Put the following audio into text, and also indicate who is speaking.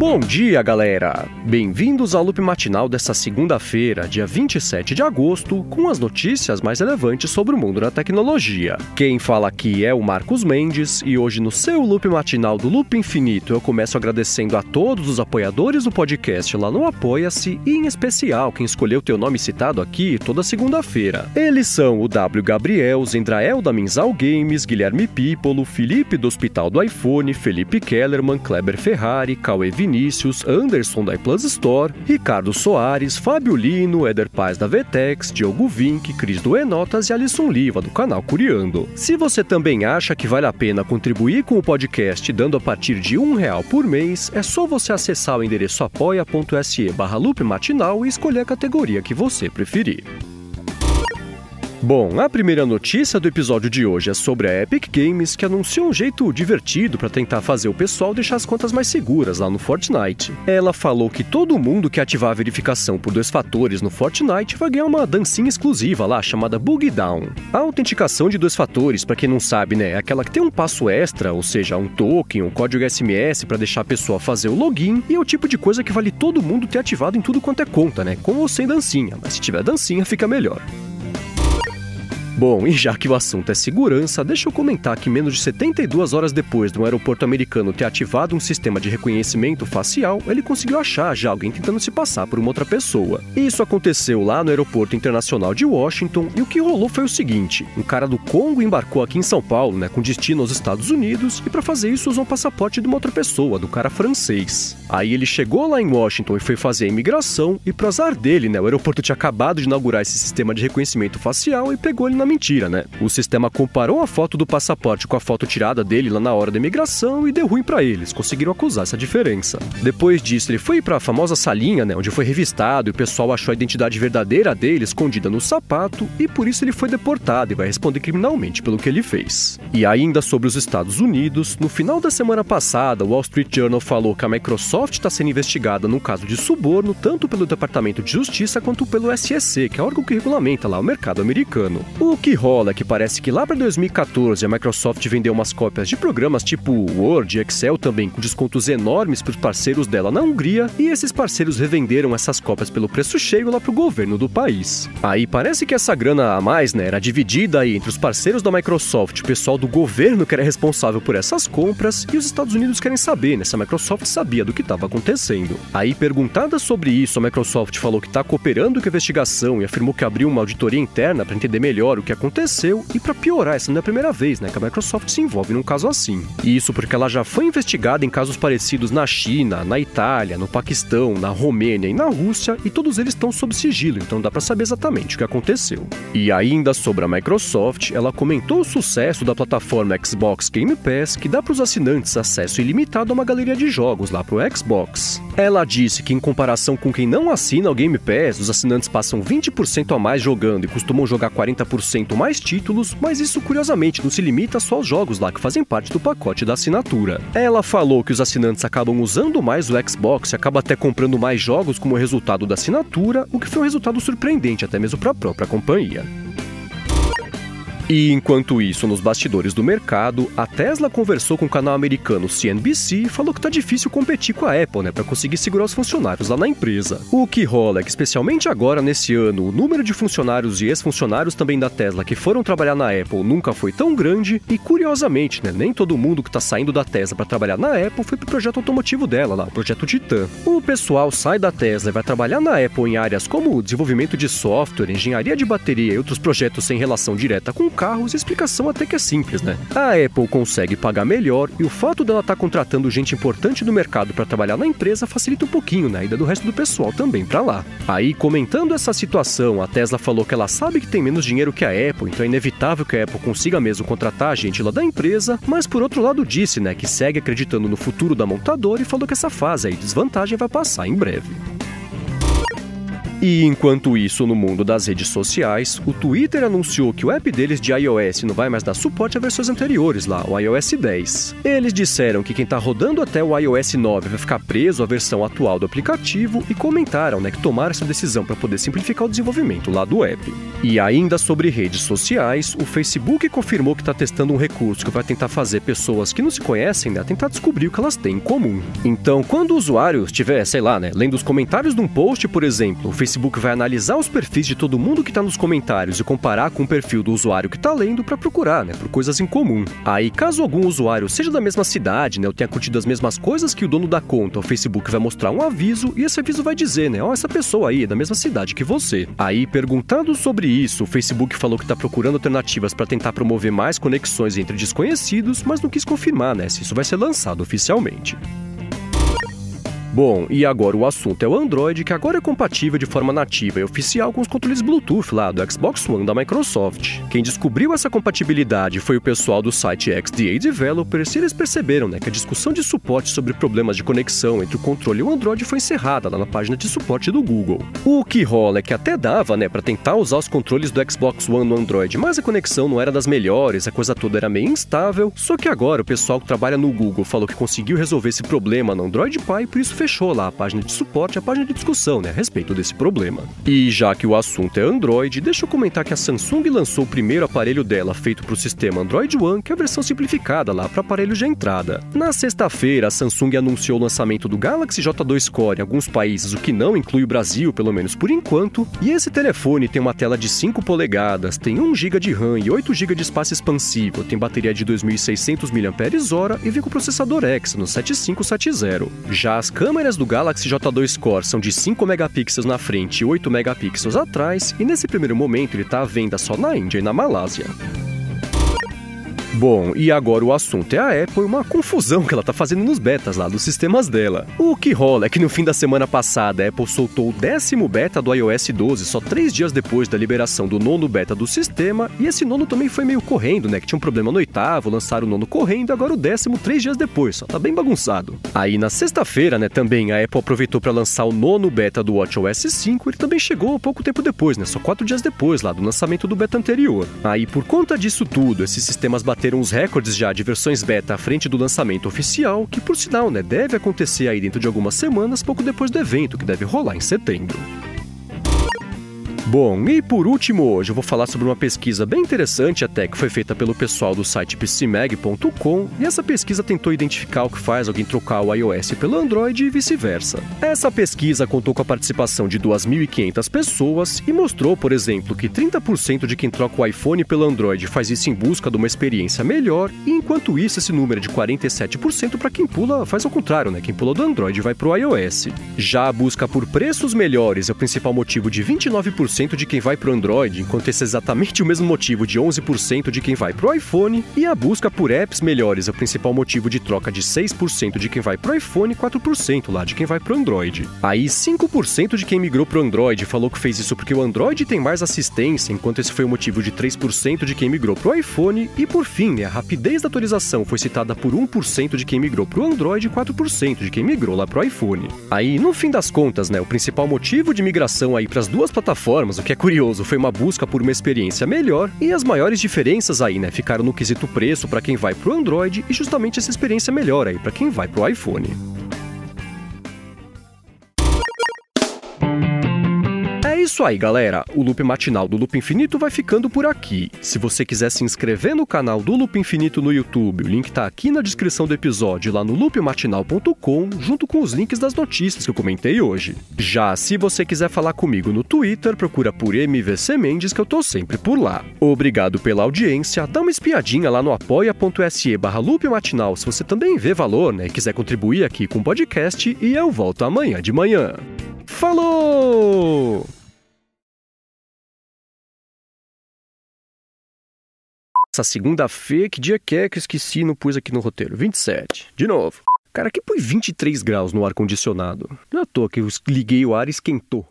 Speaker 1: Bom dia, galera! Bem-vindos ao Loop Matinal dessa segunda-feira, dia 27 de agosto, com as notícias mais relevantes sobre o mundo da tecnologia. Quem fala aqui é o Marcos Mendes, e hoje no seu Loop Matinal do Loop Infinito eu começo agradecendo a todos os apoiadores do podcast lá no Apoia-se, e em especial quem escolheu ter o nome citado aqui toda segunda-feira. Eles são o W. Gabriel, Zendrael da Minzal Games, Guilherme Pípolo, Felipe do Hospital do iPhone, Felipe Kellerman, Kleber Ferrari, Cauê Vinícius, Anderson da iPlus Store, Ricardo Soares, Fábio Lino, Éder Paz da Vetex, Diogo Vink, Cris do Enotas e Alisson Liva do canal Curiando. Se você também acha que vale a pena contribuir com o podcast dando a partir de R$1 por mês, é só você acessar o endereço apoia.se/loopmatinal e escolher a categoria que você preferir. Bom, a primeira notícia do episódio de hoje é sobre a Epic Games, que anunciou um jeito divertido para tentar fazer o pessoal deixar as contas mais seguras lá no Fortnite. Ela falou que todo mundo que ativar a verificação por 2 fatores no Fortnite vai ganhar uma dancinha exclusiva lá, chamada Bug Down. A autenticação de 2 fatores, para quem não sabe, né, é aquela que tem um passo extra, ou seja, um token, um código SMS para deixar a pessoa fazer o login, e é o tipo de coisa que vale todo mundo ter ativado em tudo quanto é conta, né, com ou sem dancinha, mas se tiver dancinha fica melhor. Bom, e já que o assunto é segurança, deixa eu comentar que menos de 72 horas depois de um aeroporto americano ter ativado um sistema de reconhecimento facial, ele conseguiu achar já alguém tentando se passar por uma outra pessoa. Isso aconteceu lá no aeroporto internacional de Washington, e o que rolou foi o seguinte: um cara do Congo embarcou aqui em São Paulo, né, com destino aos Estados Unidos, e para fazer isso usou um passaporte de uma outra pessoa, do cara francês. Aí ele chegou lá em Washington e foi fazer a imigração, e pro azar dele, né, o aeroporto tinha acabado de inaugurar esse sistema de reconhecimento facial e pegou ele na mentira, né? O sistema comparou a foto do passaporte com a foto tirada dele lá na hora da imigração e deu ruim pra eles, conseguiram acusar essa diferença. Depois disso, ele foi pra famosa salinha, né, onde foi revistado e o pessoal achou a identidade verdadeira dele escondida no sapato, e por isso ele foi deportado e vai responder criminalmente pelo que ele fez. E ainda sobre os Estados Unidos, no final da semana passada, o Wall Street Journal falou que a Microsoft está sendo investigada num caso de suborno tanto pelo Departamento de Justiça quanto pelo SEC, que é o órgão que regulamenta lá o mercado americano. O que rola é que parece que lá para 2014 a Microsoft vendeu umas cópias de programas tipo Word e Excel também com descontos enormes para os parceiros dela na Hungria, e esses parceiros revenderam essas cópias pelo preço cheio lá para o governo do país. Aí parece que essa grana a mais, né, era dividida aí entre os parceiros da Microsoft, o pessoal do governo que era responsável por essas compras, e os Estados Unidos querem saber, né, se a Microsoft sabia do que estava acontecendo. Aí, perguntada sobre isso, a Microsoft falou que está cooperando com a investigação e afirmou que abriu uma auditoria interna para entender melhor o que aconteceu, e para piorar, essa não é a primeira vez, né, que a Microsoft se envolve num caso assim. E isso porque ela já foi investigada em casos parecidos na China, na Itália, no Paquistão, na Romênia e na Rússia, e todos eles estão sob sigilo, então dá para saber exatamente o que aconteceu. E ainda sobre a Microsoft, ela comentou o sucesso da plataforma Xbox Game Pass, que dá para os assinantes acesso ilimitado a uma galeria de jogos lá pro Xbox. Ela disse que em comparação com quem não assina o Game Pass, os assinantes passam 20% a mais jogando e costumam jogar 40% mais títulos, mas isso curiosamente não se limita só aos jogos lá que fazem parte do pacote da assinatura. Ela falou que os assinantes acabam usando mais o Xbox e acabam até comprando mais jogos como resultado da assinatura, o que foi um resultado surpreendente até mesmo para a própria companhia. E enquanto isso, nos bastidores do mercado, a Tesla conversou com o canal americano CNBC e falou que tá difícil competir com a Apple, né, para conseguir segurar os funcionários lá na empresa. O que rola é que, especialmente agora nesse ano, o número de funcionários e ex-funcionários também da Tesla que foram trabalhar na Apple nunca foi tão grande, e curiosamente, né, nem todo mundo que tá saindo da Tesla para trabalhar na Apple foi pro projeto automotivo dela lá, o projeto Titan. O pessoal sai da Tesla e vai trabalhar na Apple em áreas como desenvolvimento de software, engenharia de bateria e outros projetos sem relação direta com carros. A explicação até que é simples, né? A Apple consegue pagar melhor, e o fato dela estar contratando gente importante do mercado para trabalhar na empresa facilita um pouquinho, né, a ida do resto do pessoal também para lá. Aí, comentando essa situação, a Tesla falou que ela sabe que tem menos dinheiro que a Apple, então é inevitável que a Apple consiga mesmo contratar a gente lá da empresa, mas por outro lado disse, né, que segue acreditando no futuro da montadora e falou que essa fase aí de desvantagem vai passar em breve. E enquanto isso, no mundo das redes sociais, o Twitter anunciou que o app deles de iOS não vai mais dar suporte a versões anteriores lá, o iOS 10. Eles disseram que quem tá rodando até o iOS 9 vai ficar preso à versão atual do aplicativo e comentaram, que tomaram essa decisão para poder simplificar o desenvolvimento lá do app. E ainda sobre redes sociais, o Facebook confirmou que está testando um recurso que vai tentar fazer pessoas que não se conhecem, tentar descobrir o que elas têm em comum. Então, quando o usuário estiver, lendo os comentários de um post, por exemplo, o Facebook vai analisar os perfis de todo mundo que está nos comentários e comparar com o perfil do usuário que está lendo para procurar, por coisas em comum. Aí, caso algum usuário seja da mesma cidade, ou tenha curtido as mesmas coisas que o dono da conta, o Facebook vai mostrar um aviso e esse aviso vai dizer, essa pessoa aí é da mesma cidade que você. Aí, perguntando sobre isso, o Facebook falou que está procurando alternativas para tentar promover mais conexões entre desconhecidos, mas não quis confirmar, se isso vai ser lançado oficialmente. Bom, e agora o assunto é o Android, que agora é compatível de forma nativa e oficial com os controles Bluetooth lá do Xbox One da Microsoft. Quem descobriu essa compatibilidade foi o pessoal do site XDA Developers e eles perceberam, que a discussão de suporte sobre problemas de conexão entre o controle e o Android foi encerrada lá na página de suporte do Google. O que rola é que até dava, para tentar usar os controles do Xbox One no Android, mas a conexão não era das melhores, a coisa toda era meio instável, só que agora o pessoal que trabalha no Google falou que conseguiu resolver esse problema no Android Pie, por isso fechou lá a página de suporte, a página de discussão, a respeito desse problema. E já que o assunto é Android, deixa eu comentar que a Samsung lançou o primeiro aparelho dela feito para o sistema Android One, que é a versão simplificada lá para aparelhos de entrada. Na sexta-feira, a Samsung anunciou o lançamento do Galaxy J2 Core em alguns países, o que não inclui o Brasil, pelo menos por enquanto, e esse telefone tem uma tela de 5 polegadas, tem 1 GB de RAM e 8 GB de espaço expansível, tem bateria de 2.600 mAh e vem com processador Exynos 7570. Já as câmeras do Galaxy J2 Core são de 5 megapixels na frente e 8 megapixels atrás, e nesse primeiro momento ele está à venda só na Índia e na Malásia. Bom, e agora o assunto é a Apple e uma confusão que ela tá fazendo nos betas lá dos sistemas dela. O que rola é que no fim da semana passada a Apple soltou o 10º beta do iOS 12 só 3 dias depois da liberação do 9º beta do sistema, e esse 9º também foi meio correndo, que tinha um problema no 8º, lançaram o 9º correndo, agora o 10º 3 dias depois, só tá bem bagunçado. Aí na sexta-feira, também a Apple aproveitou para lançar o 9º beta do WatchOS 5, ele também chegou pouco tempo depois, só 4 dias depois lá do lançamento do beta anterior. Aí por conta disso tudo, esses sistemas bateram os recordes já de versões beta à frente do lançamento oficial, que por sinal, deve acontecer aí dentro de algumas semanas, pouco depois do evento, que deve rolar em setembro. Bom, e por último hoje eu vou falar sobre uma pesquisa bem interessante até que foi feita pelo pessoal do site pcmag.com, e essa pesquisa tentou identificar o que faz alguém trocar o iOS pelo Android e vice-versa. Essa pesquisa contou com a participação de 2.500 pessoas e mostrou, por exemplo, que 30% de quem troca o iPhone pelo Android faz isso em busca de uma experiência melhor, e enquanto isso esse número é de 47% para quem faz ao contrário, quem pula do Android vai pro iOS. Já a busca por preços melhores é o principal motivo de 29% de quem vai para o Android, enquanto esse é exatamente o mesmo motivo de 11% de quem vai para o iPhone, e a busca por apps melhores é o principal motivo de troca de 6% de quem vai para o iPhone e 4% lá de quem vai para o Android. Aí 5% de quem migrou para o Android falou que fez isso porque o Android tem mais assistência, enquanto esse foi o motivo de 3% de quem migrou para o iPhone, e por fim, a rapidez da atualização foi citada por 1% de quem migrou para o Android e 4% de quem migrou lá para o iPhone. Aí, no fim das contas, o principal motivo de migração aí para as duas plataformas, o que é curioso, foi uma busca por uma experiência melhor, e as maiores diferenças aí, ficaram no quesito preço para quem vai pro Android e justamente essa experiência melhor aí para quem vai pro iPhone. É isso aí, galera. O Loop Matinal do Loop Infinito vai ficando por aqui. Se você quiser se inscrever no canal do Loop Infinito no YouTube, o link tá aqui na descrição do episódio, lá no loopmatinal.com, junto com os links das notícias que eu comentei hoje. Já se você quiser falar comigo no Twitter, procura por MVC Mendes, que eu tô sempre por lá. Obrigado pela audiência, dá uma espiadinha lá no apoia.se/loopmatinal se você também vê valor, e quiser contribuir aqui com o podcast, e eu volto amanhã de manhã. Falou! Essa segunda-feira, que dia que é que eu esqueci e não pus aqui no roteiro? 27. De novo. Cara, aqui põe 23 graus no ar-condicionado. Não é à toa que eu liguei o ar e esquentou.